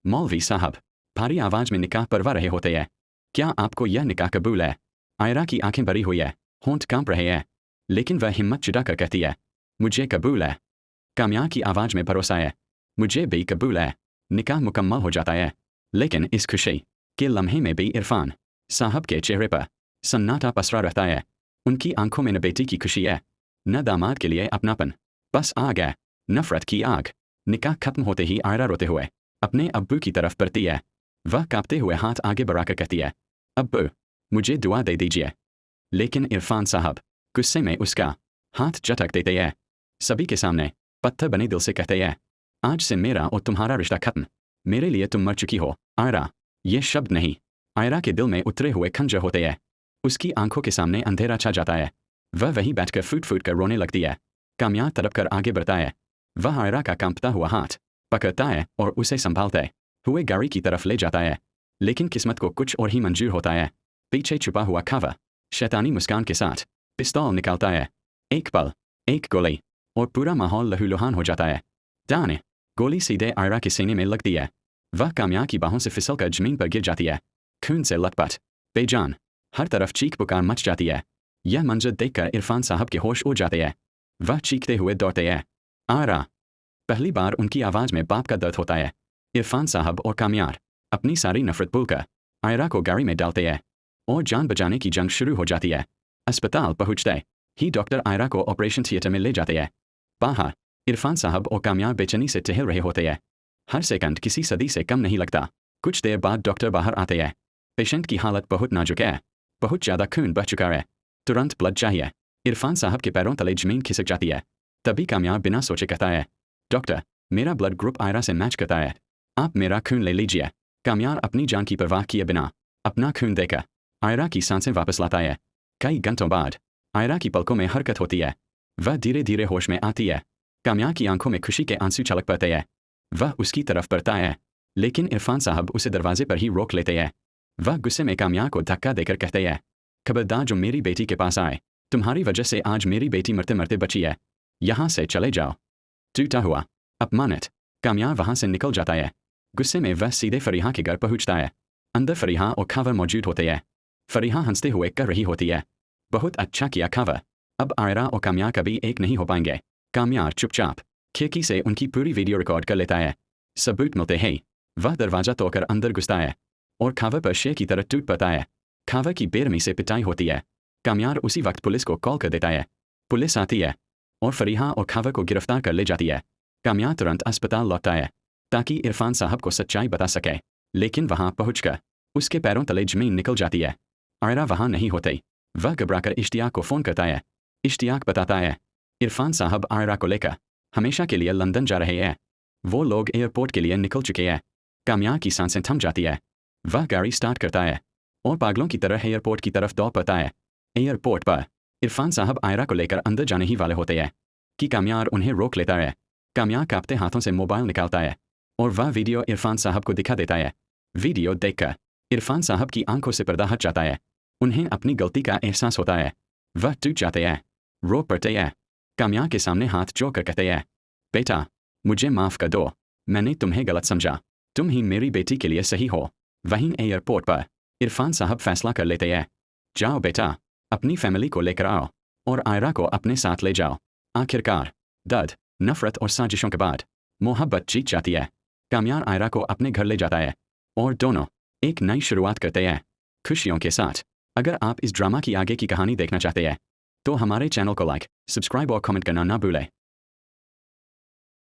मौलवी साहब, भारी आवाज में निकाह पढ़वा रहे होते हैं। क्या आपको यह निकाह कबूल है? आयरा की आंखें भरी हुई है, होंठ कांप रहे हैं, लेकिन वह हिम्मत जुटाकर कहती है, मुझे कबूल है। कामयार की आवाज में भरोसा है, मुझे भी कबूल है। निकाह मुकम्मल हो जाता है, लेकिन इस खुशी के लम्हे में भी इरफान साहब के चेहरे पर सन्नाटा पसरा रहता है। उनकी आंखों में न बेटी की खुशी है, न दामाद के लिए अपनापन, बस आग है, नफरत की आग। निकाह खत्म होते ही आयरा रोते हुए अपने अब्बू की तरफ बढ़ती है। वह कांपते हुए हाथ आगे बढ़ाकर कहती है, अब्बू, मुझे दुआ दे दीजिए। लेकिन इरफान साहब गुस्से में उसका हाथ झटक देते हैं। सभी के सामने पत्थर बने दिल से कहते हैं, आज से मेरा और तुम्हारा रिश्ता खत्म। मेरे लिए तुम मर चुकी हो आयरा। ये शब्द नहीं, आयरा के दिल में उतरे हुए खंजर होते हैं। उसकी आंखों के सामने अंधेरा छा जाता है। वह वहीं बैठकर फूट फूट कर रोने लगती है। कामयार तड़प कर आगे बढ़ता है। वह आयरा का कांपता हुआ हाथ पकड़ता है और उसे संभालते हुए गाड़ी की तरफ ले जाता है। लेकिन किस्मत को कुछ और ही मंजूर होता है। पीछे छुपा हुआ खावा शैतानी मुस्कान के साथ पिस्तौल निकालता है। एक पल, एक गोली, और पूरा माहौल लहूलुहान हो जाता है। दाने गोली सीधे आयरा के सीने में लगती है। वह कामयार की बाहों से फिसलकर जमीन पर गिर जाती है, खून से लथपथ, बेजान। हर तरफ चीख पुकार मच जाती है। यह मंजर देखकर इरफान साहब के होश उड़ जाते हैं। वह चीखते हुए दौड़ते हैं। आयरा। पहली बार उनकी आवाज़ में बाप का दर्द होता है। इरफान साहब और कामयार अपनी सारी नफरत भूलकर आयरा को गाड़ी में डालते हैं और जान बचाने की जंग शुरू हो जाती है। अस्पताल पहुंचते ही डॉक्टर आयरा को ऑपरेशन थिएटर में ले जाते हैं। बाहर इरफान साहब और कामयार बेचैनी से टहल रहे होते हैं। हर सेकंड किसी सदी से कम नहीं लगता। कुछ देर बाद डॉक्टर बाहर आते हैं। पेशेंट की हालत बहुत नाजुक है, बहुत ज़्यादा खून बह चुका है, तुरंत ब्लड चाहिए। इरफान साहब के पैरों तले जमीन खिसक जाती है। तभी कामयार बिना सोचे कहता है, डॉक्टर, मेरा ब्लड ग्रुप आयरा से मैच करता है, आप मेरा खून ले लीजिए। कामयार अपनी जान की परवाह किए बिना अपना खून देकर आयरा की सांसें वापस लाता है। कई घंटों बाद आयरा की पलकों में हरकत होती है। वह धीरे धीरे होश में आती है। कामयार की आंखों में खुशी के आंसू छलक पड़ते हैं। वह उसकी तरफ बढ़ता है, लेकिन इरफान साहब उसे दरवाजे पर ही रोक लेते हैं। वह गुस्से में कामयार को धक्का देकर कहते हैं, खबरदार जो मेरी बेटी के पास आए, तुम्हारी वजह से आज मेरी बेटी मरते मरते बची है, यहाँ से चले जाओ। टूटा हुआ, अपमानित कामयार वहाँ से निकल जाता है। गुस्से में वह सीधे फरीहा के घर पहुँचता है। अंदर फरीहा और खावर मौजूद होते हैं। फरीहा हंसते हुए कह रही होती है, बहुत अच्छा किया खावर, अब आयरा और कामयार कभी एक नहीं हो पाएंगे। कामयार चुपचाप खिड़की से उनकी पूरी वीडियो रिकॉर्ड कर लेता है। सबूत मिलते ही वह दरवाज़ा तोड़कर अंदर घुसता है और खावर पर शेर की तरह टूट पड़ता है। खावर की बेरहमी से पिटाई होती है। कामयार उसी वक्त पुलिस को कॉल कर देता है। पुलिस आती है और फरीहा और खावर को गिरफ्तार कर ले जाती है। कामयार तुरंत अस्पताल लौटता है ताकि इरफान साहब को सच्चाई बता सके, लेकिन वहाँ पहुँचकर उसके पैरों तले जमीन निकल जाती है। आयरा वहाँ नहीं होती। वह घबराकर इश्तियाक को फ़ोन करता है। इश्तियाक बताता है, इरफान साहब आयरा को लेकर हमेशा के लिए लंदन जा रहे हैं। वो लोग एयरपोर्ट के लिए निकल चुके हैं। कामयार की सांसें थम जाती है। वह गाड़ी स्टार्ट करता है और पागलों की तरह एयरपोर्ट की तरफ दौड़ पड़ता है। एयरपोर्ट पर इरफान साहब आयरा को लेकर अंदर जाने ही वाले होते हैं कि कामयार उन्हें रोक लेता है। कामयार कांपते हाथों से मोबाइल निकालता है और वह वीडियो इरफान साहब को दिखा देता है। वीडियो देखकर इरफान साहब की आंखों से पर्दा हट जाता है। उन्हें अपनी गलती का एहसास होता है। वह टूट जाते हैं, रो पड़ते हैं। कामयार के सामने हाथ जोड़कर कहते हैं, बेटा, मुझे माफ़ कर दो, मैंने तुम्हें गलत समझा, तुम ही मेरी बेटी के लिए सही हो। वहीं एयरपोर्ट पर इरफान साहब फैसला कर लेते हैं, जाओ बेटा, अपनी फैमिली को लेकर आओ और आयरा को अपने साथ ले जाओ। आखिरकार दर्द, नफरत और साजिशों के बाद मोहब्बत जीत जाती है। कामयार आयरा को अपने घर ले जाता है और दोनों एक नई शुरुआत करते हैं, खुशियों के साथ। अगर आप इस ड्रामा की आगे की कहानी देखना चाहते हैं तो हमारे चैनल को लाइक, सब्सक्राइब और कमेंट करना ना भूलें।